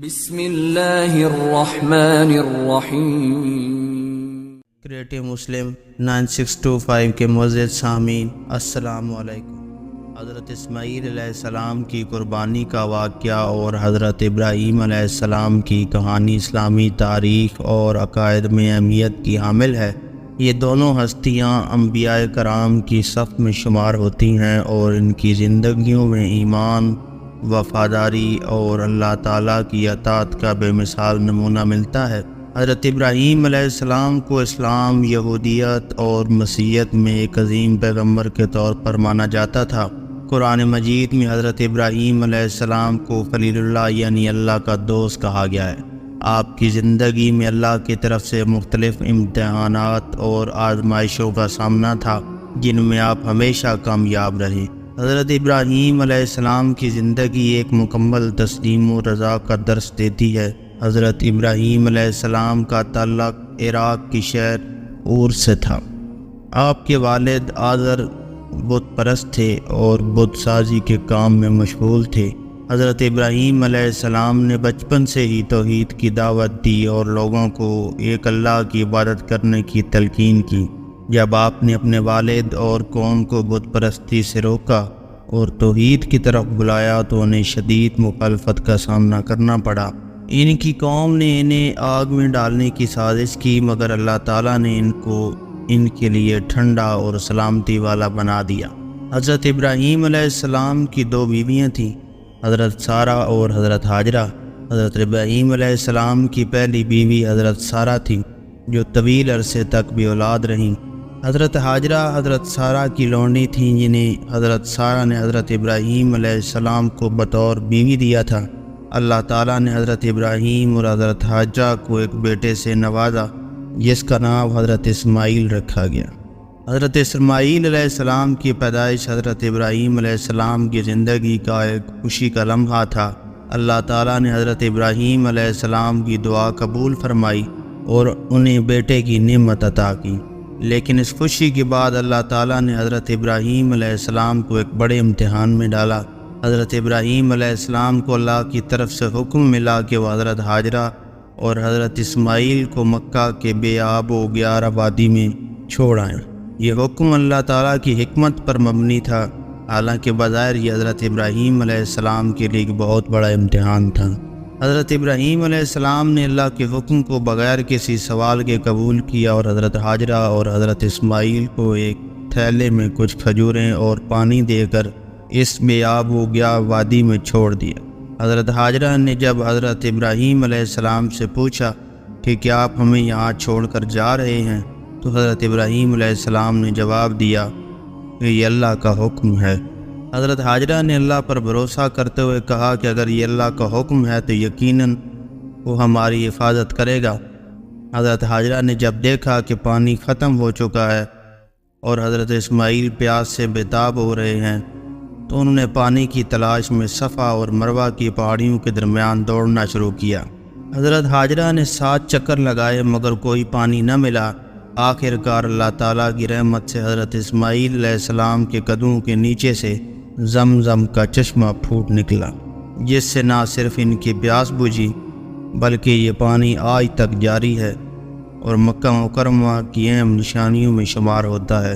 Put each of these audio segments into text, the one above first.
بسم اللہ الرحمن الرحیم۔ کریٹو مسلم 9625 کے معزز سامعین، السلام علیکم۔ حضرت اسماعیل علیہ السلام کی قربانی کا واقعہ اور حضرت ابراہیم علیہ السلام کی کہانی اسلامی تاریخ اور عقائد میں اہمیت کی حامل ہے۔ یہ دونوں ہستیاں انبیاء کرام کی صف میں شمار ہوتی ہیں اور ان کی زندگیوں میں ایمان، وفاداری اور اللہ تعالیٰ کی اطاعت کا بے مثال نمونہ ملتا ہے۔ حضرت ابراہیم علیہ السلام کو اسلام، یہودیت اور مسیحیت میں ایک عظیم پیغمبر کے طور پر مانا جاتا تھا۔ قرآن مجید میں حضرت ابراہیم علیہ السلام کو خلیل اللہ یعنی اللہ کا دوست کہا گیا ہے۔ آپ کی زندگی میں اللہ کی طرف سے مختلف امتحانات اور آزمائشوں کا سامنا تھا، جن میں آپ ہمیشہ کامیاب رہے۔ حضرت ابراہیم علیہ السلام کی زندگی ایک مکمل تسلیم و رضا کا درس دیتی ہے۔ حضرت ابراہیم علیہ السلام کا تعلق عراق کی شہر اور سے تھا۔ آپ کے والد آزر بت پرست تھے اور بت سازی کے کام میں مشغول تھے۔ حضرت ابراہیم علیہ السلام نے بچپن سے ہی توحید کی دعوت دی اور لوگوں کو ایک اللہ کی عبادت کرنے کی تلقین کی۔ جب آپ نے اپنے والد اور قوم کو بت پرستی سے روکا اور توحید کی طرف بلایا تو انہیں شدید مخالفت کا سامنا کرنا پڑا۔ ان کی قوم نے انہیں آگ میں ڈالنے کی سازش کی، مگر اللہ تعالیٰ نے ان کے لیے ٹھنڈا اور سلامتی والا بنا دیا۔ حضرت ابراہیم علیہ السلام کی دو بیویاں تھیں، حضرت سارہ اور حضرت ہاجرہ۔ حضرت ابراہیم علیہ السلام کی پہلی بیوی حضرت سارہ تھی، جو طویل عرصے تک بے اولاد رہیں۔ حضرت ہاجرہ حضرت سارہ کی لونڈی تھیں، جنہیں حضرت سارہ نے حضرت ابراہیم علیہ السلام کو بطور بیوی دیا تھا۔ اللہ تعالیٰ نے حضرت ابراہیم اور حضرت ہاجرہ کو ایک بیٹے سے نوازا، جس کا نام حضرت اسماعیل رکھا گیا۔ حضرت اسماعیل علیہ السلام کی پیدائش حضرت ابراہیم علیہ السلام کی زندگی کا ایک خوشی کا لمحہ تھا۔ اللہ تعالیٰ نے حضرت ابراہیم علیہ السلام کی دعا قبول فرمائی اور انہیں بیٹے کی نعمت عطا کی۔ لیکن اس خوشی کے بعد اللہ تعالیٰ نے حضرت ابراہیم علیہ السلام کو ایک بڑے امتحان میں ڈالا۔ حضرت ابراہیم علیہ السلام کو اللہ کی طرف سے حکم ملا کہ وہ حضرت ہاجرہ اور حضرت اسماعیل کو مکہ کے بے آب و گیار وادی میں چھوڑ آئیں۔ یہ حکم اللہ تعالیٰ کی حکمت پر مبنی تھا، حالانکہ بظاہر یہ حضرت ابراہیم علیہ السلام کے لیے ایک بہت بڑا امتحان تھا۔ حضرت ابراہیم علیہ السلام نے اللہ کے حکم کو بغیر کسی سوال کے قبول کیا اور حضرت ہاجرہ اور حضرت اسماعیل کو ایک تھیلے میں کچھ کھجوریں اور پانی دے کر اس بے آب و گیار وادی میں چھوڑ دیا۔ حضرت ہاجرہ نے جب حضرت ابراہیم علیہ السلام سے پوچھا کہ کیا آپ ہمیں یہاں چھوڑ کر جا رہے ہیں، تو حضرت ابراہیم علیہ السلام نے جواب دیا کہ یہ اللہ کا حکم ہے۔ حضرت ہاجرہ نے اللہ پر بھروسہ کرتے ہوئے کہا کہ اگر یہ اللہ کا حکم ہے تو یقیناً وہ ہماری حفاظت کرے گا۔ حضرت ہاجرہ نے جب دیکھا کہ پانی ختم ہو چکا ہے اور حضرت اسماعیل پیاس سے بے-تاب ہو رہے ہیں، تو انہوں نے پانی کی تلاش میں صفا اور مروہ کی پہاڑیوں کے درمیان دوڑنا شروع کیا۔ حضرت ہاجرہ نے 7 چکر لگائے مگر کوئی پانی نہ ملا۔ آخر کار اللہ تعالیٰ کی رحمت سے حضرت اسماعیل علیہ السلام کے قدموں کے نیچے سے زمزم کا چشمہ پھوٹ نکلا، جس سے نہ صرف ان کی پیاس بجھی بلکہ یہ پانی آج تک جاری ہے اور مکہ مکرمہ کی اہم نشانیوں میں شمار ہوتا ہے۔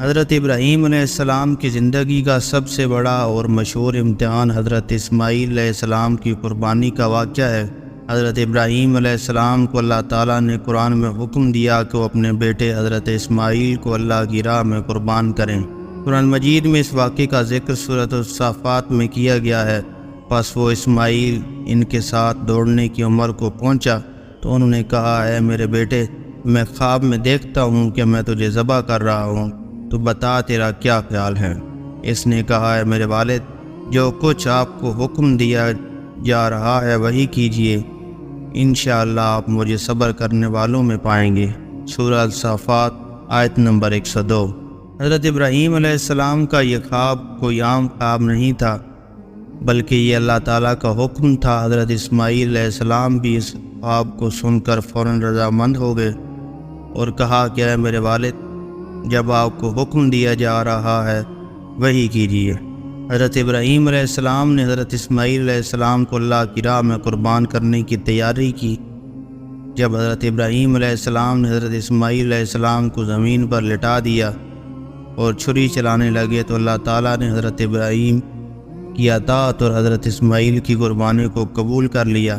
حضرت ابراہیم علیہ السلام کی زندگی کا سب سے بڑا اور مشہور امتحان حضرت اسماعیل علیہ السلام کی قربانی کا واقعہ ہے۔ حضرت ابراہیم علیہ السلام کو اللہ تعالیٰ نے قرآن میں حکم دیا کہ وہ اپنے بیٹے حضرت اسماعیل کو اللہ کی راہ میں قربان کریں۔ قرآن مجید میں اس واقعے کا ذکر سورۃ الصافات میں کیا گیا ہے۔ پس وہ اسماعیل ان کے ساتھ دوڑنے کی عمر کو پہنچا تو انہوں نے کہا، اے میرے بیٹے، میں خواب میں دیکھتا ہوں کہ میں تجھے ذبح کر رہا ہوں، تو بتا تیرا کیا خیال ہے؟ اس نے کہا، اے میرے والد، جو کچھ آپ کو حکم دیا جا رہا ہے وہی کیجیے، انشاءاللہ آپ مجھے صبر کرنے والوں میں پائیں گے۔ سورہ الصافات آیت نمبر 102۔ حضرت ابراہیم علیہ السلام کا یہ خواب کوئی عام خواب نہیں تھا، بلکہ یہ اللہ تعالیٰ کا حکم تھا۔ حضرت اسماعیل علیہ السلام بھی اس خواب کو سن کر فوراً رضامند ہو گئے اور کہا کہ اے میرے والد، جب آپ کو حکم دیا جا رہا ہے وہی کیجیے۔ حضرت ابراہیم علیہ السلام نے حضرت اسماعیل علیہ السلام کو اللہ کی راہ میں قربان کرنے کی تیاری کی۔ جب حضرت ابراہیم علیہ السلام نے حضرت اسماعیل علیہ السلام کو زمین پر لٹا دیا اور چھری چلانے لگے تو اللہ تعالیٰ نے حضرت ابراہیم کی اطاعت اور حضرت اسماعیل کی قربانی کو قبول کر لیا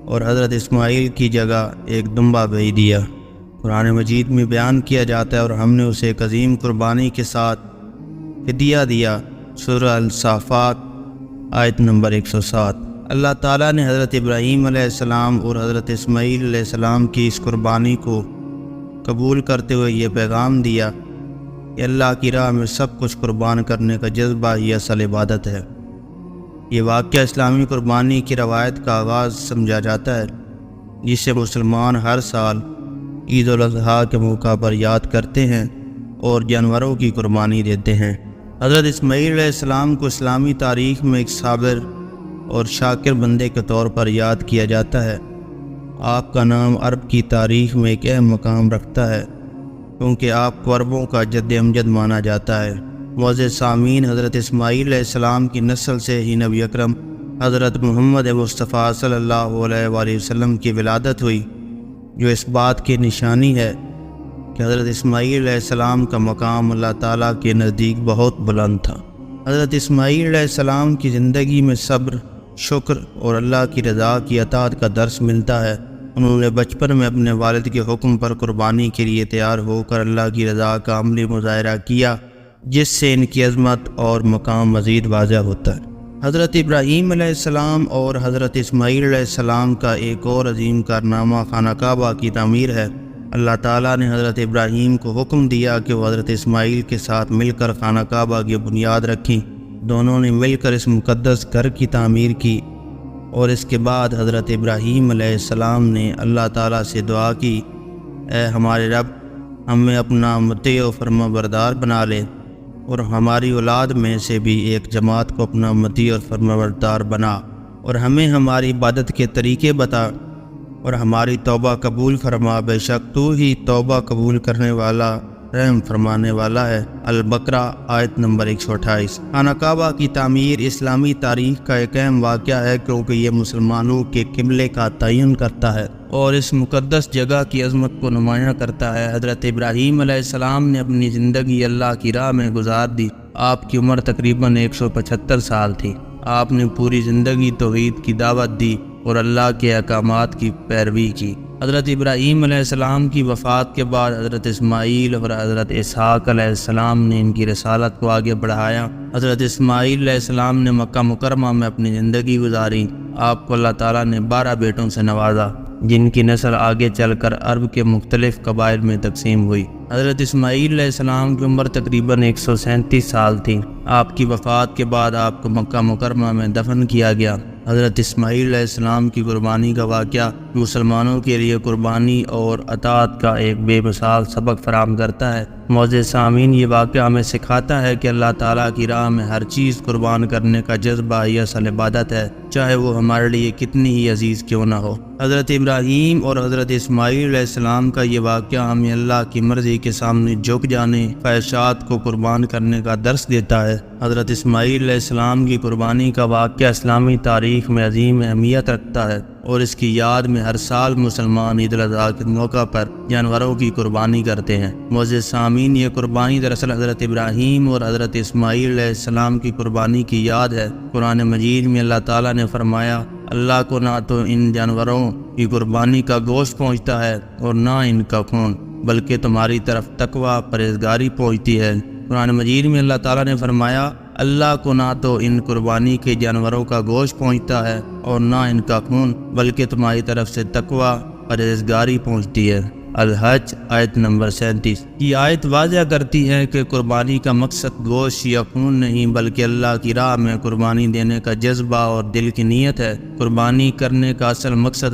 اور حضرت اسماعیل کی جگہ ایک دمبا بھیج دیا۔ قرآن مجید میں بیان کیا جاتا ہے اور ہم نے اسے ایک عظیم قربانی کے ساتھ فدیہ دیا۔ سورہ الصافات آیت نمبر 107۔ اللہ تعالیٰ نے حضرت ابراہیم علیہ السلام اور حضرت اسماعیل علیہ السلام کی اس قربانی کو قبول کرتے ہوئے یہ پیغام دیا کہ اللہ کی راہ میں سب کچھ قربان کرنے کا جذبہ ہی اصل عبادت ہے۔ یہ واقعہ اسلامی قربانی کی روایت کا آغاز سمجھا جاتا ہے، جسے مسلمان ہر سال عید الاضحیٰ کے موقع پر یاد کرتے ہیں اور جانوروں کی قربانی دیتے ہیں۔ حضرت اسماعیل علیہ السلام کو اسلامی تاریخ میں ایک صابر اور شاکر بندے کے طور پر یاد کیا جاتا ہے۔ آپ کا نام عرب کی تاریخ میں ایک اہم مقام رکھتا ہے کیونکہ آپ کو عربوں کا جد امجد مانا جاتا ہے۔ معزز سامعین، حضرت اسماعیل علیہ السلام کی نسل سے ہی نبی اکرم حضرت محمد مصطفیٰ صلی اللہ علیہ وآلہ وسلم کی ولادت ہوئی، جو اس بات کی نشانی ہے کہ حضرت اسماعیل علیہ السلام کا مقام اللہ تعالیٰ کے نزدیک بہت بلند تھا۔ حضرت اسماعیل علیہ السلام کی زندگی میں صبر، شکر اور اللہ کی رضا کی اطاعت کا درس ملتا ہے۔ انہوں نے بچپن میں اپنے والد کے حکم پر قربانی کے لیے تیار ہو کر اللہ کی رضا کا عملی مظاہرہ کیا، جس سے ان کی عظمت اور مقام مزید واضح ہوتا ہے۔ حضرت ابراہیم علیہ السلام اور حضرت اسماعیل علیہ السلام کا ایک اور عظیم کارنامہ خانہ کعبہ کی تعمیر ہے۔ اللہ تعالیٰ نے حضرت ابراہیم کو حکم دیا کہ وہ حضرت اسماعیل کے ساتھ مل کر خانہ کعبہ کی بنیاد رکھیں۔ دونوں نے مل کر اس مقدس گھر کی تعمیر کی اور اس کے بعد حضرت ابراہیم علیہ السلام نے اللہ تعالیٰ سے دعا کی، اے ہمارے رب، ہمیں اپنا مطیع و فرما بردار بنا لے اور ہماری اولاد میں سے بھی ایک جماعت کو اپنا مطیع اور فرما بردار بنا، اور ہمیں ہماری عبادت کے طریقے بتا اور ہماری توبہ قبول فرما، بے شک تو ہی توبہ قبول کرنے والا، رحم فرمانے والا ہے۔ البقرہ آیت نمبر 128۔ خانہ کعبہ کی تعمیر اسلامی تاریخ کا ایک اہم واقعہ ہے کیونکہ یہ مسلمانوں کے قبلے کا تعین کرتا ہے اور اس مقدس جگہ کی عظمت کو نمایاں کرتا ہے۔ حضرت ابراہیم علیہ السلام نے اپنی زندگی اللہ کی راہ میں گزار دی۔ آپ کی عمر تقریباً 175 سال تھی۔ آپ نے پوری زندگی توحید کی دعوت دی اور اللہ کے احکامات کی پیروی کی۔ حضرت ابراہیم علیہ السلام کی وفات کے بعد حضرت اسماعیل اور حضرت اسحاق علیہ السلام نے ان کی رسالت کو آگے بڑھایا۔ حضرت اسماعیل علیہ السلام نے مکہ مکرمہ میں اپنی زندگی گزاری۔ آپ کو اللہ تعالیٰ نے 12 بیٹوں سے نوازا، جن کی نسل آگے چل کر عرب کے مختلف قبائل میں تقسیم ہوئی۔ حضرت اسماعیل علیہ السلام کی عمر تقریباً 137 سال تھی۔ آپ کی وفات کے بعد آپ کو مکہ مکرمہ میں دفن کیا گیا۔ حضرت اسماعیل علیہ السلام کی قربانی کا واقعہ مسلمانوں کے لیے قربانی اور اطاعت کا ایک بے مثال سبق فراہم کرتا ہے۔ معزز سامعین، یہ واقعہ ہمیں سکھاتا ہے کہ اللہ تعالیٰ کی راہ میں ہر چیز قربان کرنے کا جذبہ ہی اصل عبادت ہے، چاہے وہ ہمارے لیے کتنی ہی عزیز کیوں نہ ہو۔ حضرت ابراہیم اور حضرت اسماعیل علیہ السلام کا یہ واقعہ ہمیں اللہ کی مرضی کے سامنے جھک جانے، خواہشات کو قربان کرنے کا درس دیتا ہے۔ حضرت اسماعیل علیہ السلام کی قربانی کا واقعہ اسلامی تاریخ میں عظیم اہمیت رکھتا ہے اور اس کی یاد میں ہر سال مسلمان عید الاضحیٰ کے موقع پر جانوروں کی قربانی کرتے ہیں۔ معزز سامعین، یہ قربانی دراصل حضرت ابراہیم اور حضرت اسماعیل علیہ السلام کی قربانی کی یاد ہے۔ قرآن مجید میں اللہ تعالیٰ نے فرمایا، اللہ کو نہ تو ان جانوروں کی قربانی کا گوشت پہنچتا ہے اور نہ ان کا خون، بلکہ تمہاری طرف تقویٰ پرہیزگاری پہنچتی ہے۔ قرآن مجید میں اللہ تعالیٰ نے فرمایا، اللہ کو نہ تو ان قربانی کے جانوروں کا گوشت پہنچتا ہے اور نہ ان کا خون، بلکہ تمہاری طرف سے تقویٰ پرہیزگاری پہنچتی ہے۔ الحج آیت نمبر 37۔ یہ آیت واضح کرتی ہے کہ قربانی کا مقصد گوشت یا خون نہیں، بلکہ اللہ کی راہ میں قربانی دینے کا جذبہ اور دل کی نیت ہے۔ قربانی کرنے کا اصل مقصد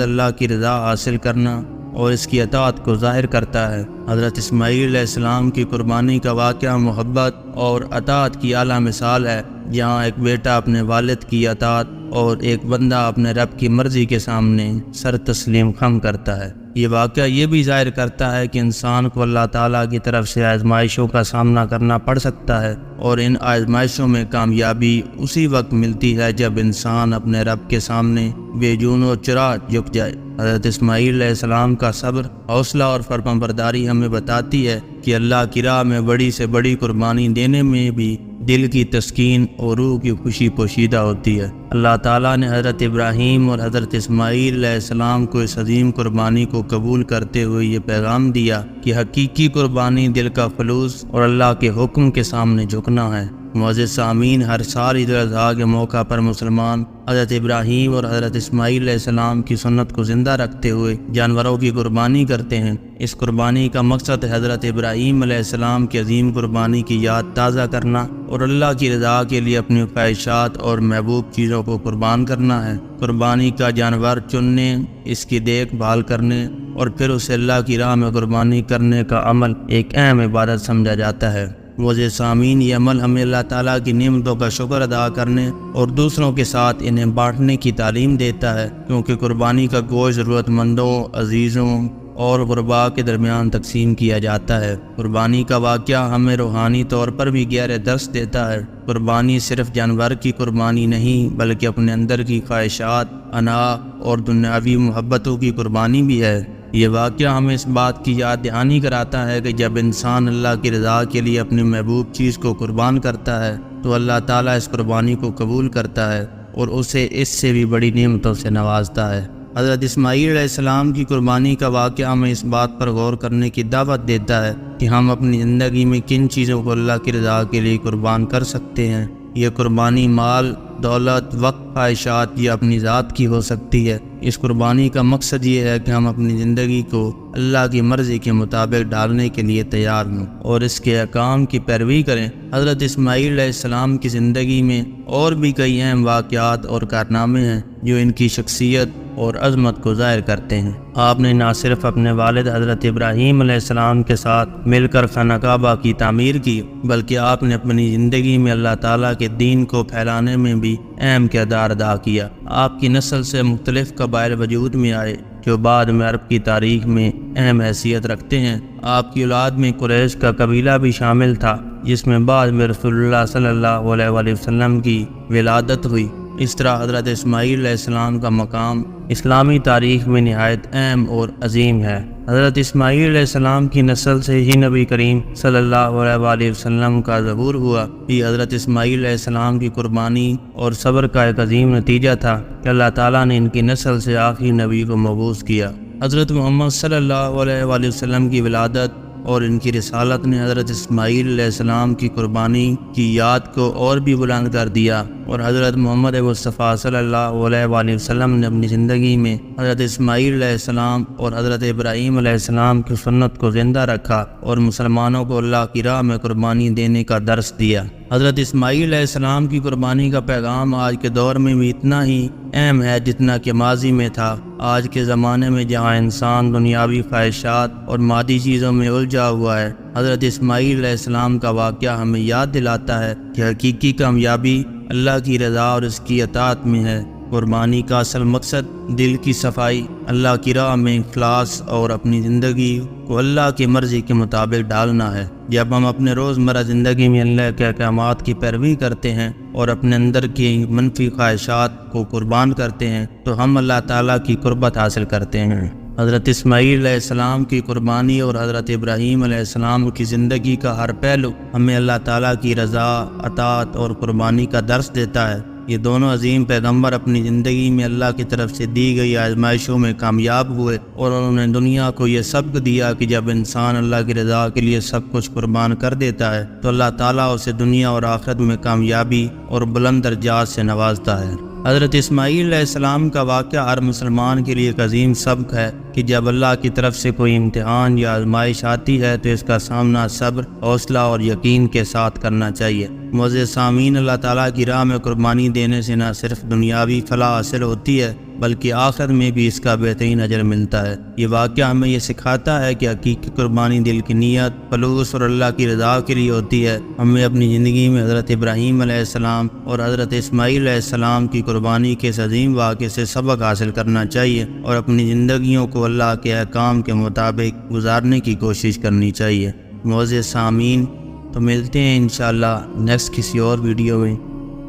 اللہ کی رضا حاصل کرنا اور اس کی اطاعت کو ظاہر کرتا ہے۔ حضرت اسماعیل علیہ السلام کی قربانی کا واقعہ محبت اور اطاعت کی اعلیٰ مثال ہے، جہاں ایک بیٹا اپنے والد کی اطاعت اور ایک بندہ اپنے رب کی مرضی کے سامنے سر تسلیم خم کرتا ہے۔ یہ واقعہ یہ بھی ظاہر کرتا ہے کہ انسان کو اللہ تعالیٰ کی طرف سے آزمائشوں کا سامنا کرنا پڑ سکتا ہے، اور ان آزمائشوں میں کامیابی اسی وقت ملتی ہے جب انسان اپنے رب کے سامنے بے جون و چرا جھک جائے۔ حضرت اسماعیل علیہ السلام کا صبر، حوصلہ اور فرمانبرداری ہمیں بتاتی ہے کہ اللہ کی راہ میں بڑی سے بڑی قربانی دینے میں بھی دل کی تسکین اور روح کی خوشی پوشیدہ ہوتی ہے۔ اللہ تعالیٰ نے حضرت ابراہیم اور حضرت اسماعیل علیہ السلام کو اس عظیم قربانی کو قبول کرتے ہوئے یہ پیغام دیا کہ حقیقی قربانی دل کا خلوص اور اللہ کے حکم کے سامنے جھکنا ہے۔ معزز سامعین، ہر سال عید الاضحیٰ کے موقع پر مسلمان حضرت ابراہیم اور حضرت اسماعیل علیہ السلام کی سنت کو زندہ رکھتے ہوئے جانوروں کی قربانی کرتے ہیں۔ اس قربانی کا مقصد حضرت ابراہیم علیہ السلام کی عظیم قربانی کی یاد تازہ کرنا اور اللہ کی رضا کے لیے اپنی خواہشات اور محبوب چیزوں کو قربان کرنا ہے۔ قربانی کا جانور چننے، اس کی دیکھ بھال کرنے اور پھر اسے اللہ کی راہ میں قربانی کرنے کا عمل ایک اہم عبادت سمجھا جاتا ہے۔ معزز سامعین، یہ عمل ہمیں اللہ تعالیٰ کی نعمتوں کا شکر ادا کرنے اور دوسروں کے ساتھ انہیں بانٹنے کی تعلیم دیتا ہے، کیونکہ قربانی کا گوشت ضرورت مندوں، عزیزوں اور غرباء کے درمیان تقسیم کیا جاتا ہے۔ قربانی کا واقعہ ہمیں روحانی طور پر بھی گہرے درس دیتا ہے۔ قربانی صرف جانور کی قربانی نہیں بلکہ اپنے اندر کی خواہشات، انا اور دنیاوی محبتوں کی قربانی بھی ہے۔ یہ واقعہ ہمیں اس بات کی یاد دہانی کراتا ہے کہ جب انسان اللہ کی رضا کے لیے اپنی محبوب چیز کو قربان کرتا ہے تو اللہ تعالیٰ اس قربانی کو قبول کرتا ہے اور اسے اس سے بھی بڑی نعمتوں سے نوازتا ہے۔ حضرت اسماعیل علیہ السلام کی قربانی کا واقعہ ہمیں اس بات پر غور کرنے کی دعوت دیتا ہے کہ ہم اپنی زندگی میں کن چیزوں کو اللہ کی رضا کے لیے قربان کر سکتے ہیں۔ یہ قربانی مال، دولت، وقت، خواہشات یا اپنی ذات کی ہو سکتی ہے۔ اس قربانی کا مقصد یہ ہے کہ ہم اپنی زندگی کو اللہ کی مرضی کے مطابق ڈالنے کے لیے تیار ہوں اور اس کے احکام کی پیروی کریں۔ حضرت اسماعیل علیہ السلام کی زندگی میں اور بھی کئی اہم واقعات اور کارنامے ہیں جو ان کی شخصیت اور عظمت کو ظاہر کرتے ہیں۔ آپ نے نہ صرف اپنے والد حضرت ابراہیم علیہ السلام کے ساتھ مل کر خانہ کعبہ کی تعمیر کی، بلکہ آپ نے اپنی زندگی میں اللہ تعالیٰ کے دین کو پھیلانے میں بھی اہم کردار ادا کیا۔ آپ کی نسل سے مختلف قبائل وجود میں آئے جو بعد میں عرب کی تاریخ میں اہم حیثیت رکھتے ہیں۔ آپ کی اولاد میں قریش کا قبیلہ بھی شامل تھا جس میں بعد میں رسول اللہ صلی اللہ علیہ وآلہ وسلم کی ولادت ہوئی۔ اس طرح حضرت اسماعیل علیہ السلام کا مقام اسلامی تاریخ میں نہایت اہم اور عظیم ہے۔ حضرت اسماعیل علیہ السلام کی نسل سے ہی نبی کریم صلی اللہ علیہ وآلہ وسلم کا ظہور ہوا۔ یہ حضرت اسماعیل علیہ السلام کی قربانی اور صبر کا ایک عظیم نتیجہ تھا کہ اللہ تعالیٰ نے ان کی نسل سے آخری نبی کو مبعوث کیا۔ حضرت محمد صلی اللہ علیہ وآلہ وسلم کی ولادت اور ان کی رسالت نے حضرت اسماعیل علیہ السلام کی قربانی کی یاد کو اور بھی بلند کر دیا، اور حضرت محمد مصطفیٰ صلی اللہ علیہ وآلہ وسلم نے اپنی زندگی میں حضرت اسماعیل علیہ السلام اور حضرت ابراہیم علیہ السلام کی سنت کو زندہ رکھا اور مسلمانوں کو اللہ کی راہ میں قربانی دینے کا درس دیا۔ حضرت اسماعیل علیہ السلام کی قربانی کا پیغام آج کے دور میں بھی اتنا ہی اہم ہے جتنا کہ ماضی میں تھا۔ آج کے زمانے میں جہاں انسان دنیاوی خواہشات اور مادی چیزوں میں الجھا ہوا ہے، حضرت اسماعیل علیہ السلام کا واقعہ ہمیں یاد دلاتا ہے کہ حقیقی کامیابی اللہ کی رضا اور اس کی اطاعت میں ہے۔ قربانی کا اصل مقصد دل کی صفائی، اللہ کی راہ میں اخلاص اور اپنی زندگی کو اللہ کی مرضی کے مطابق ڈالنا ہے۔ جب ہم اپنے روزمرہ زندگی میں اللہ کے احکامات کی پیروی کرتے ہیں اور اپنے اندر کی منفی خواہشات کو قربان کرتے ہیں تو ہم اللہ تعالیٰ کی قربت حاصل کرتے ہیں۔ حضرت اسماعیل علیہ السلام کی قربانی اور حضرت ابراہیم علیہ السلام کی زندگی کا ہر پہلو ہمیں اللہ تعالیٰ کی رضا، اطاعت اور قربانی کا درس دیتا ہے۔ یہ دونوں عظیم پیغمبر اپنی زندگی میں اللہ کی طرف سے دی گئی آزمائشوں میں کامیاب ہوئے، اور انہوں نے دنیا کو یہ سبق دیا کہ جب انسان اللہ کی رضا کے لیے سب کچھ قربان کر دیتا ہے تو اللہ تعالیٰ اسے دنیا اور آخرت میں کامیابی اور بلند درجات سے نوازتا ہے۔ حضرت اسماعیل علیہ السلام کا واقعہ ہر مسلمان کے لیے ایک عظیم سبق ہے کہ جب اللہ کی طرف سے کوئی امتحان یا آزمائش آتی ہے تو اس کا سامنا صبر، حوصلہ اور یقین کے ساتھ کرنا چاہیے۔ معزز سامعین، اللہ تعالیٰ کی راہ میں قربانی دینے سے نہ صرف دنیاوی فلاح حاصل ہوتی ہے بلکہ آخرت میں بھی اس کا بہترین اجر ملتا ہے۔ یہ واقعہ ہمیں یہ سکھاتا ہے کہ حقیقی قربانی دل کی نیت، خلوص اور اللہ کی رضا کے لیے ہوتی ہے۔ ہمیں اپنی زندگی میں حضرت ابراہیم علیہ السلام اور حضرت اسماعیل علیہ السلام کی قربانی کے اس عظیم واقعے سے سبق حاصل کرنا چاہیے اور اپنی زندگیوں کو اللہ کے احکام کے مطابق گزارنے کی کوشش کرنی چاہیے۔ معزز سامعین، تو ملتے ہیں انشاءاللہ نیکسٹ کسی اور ویڈیو میں،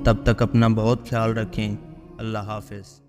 تب تک اپنا بہت خیال رکھیں۔ اللہ حافظ۔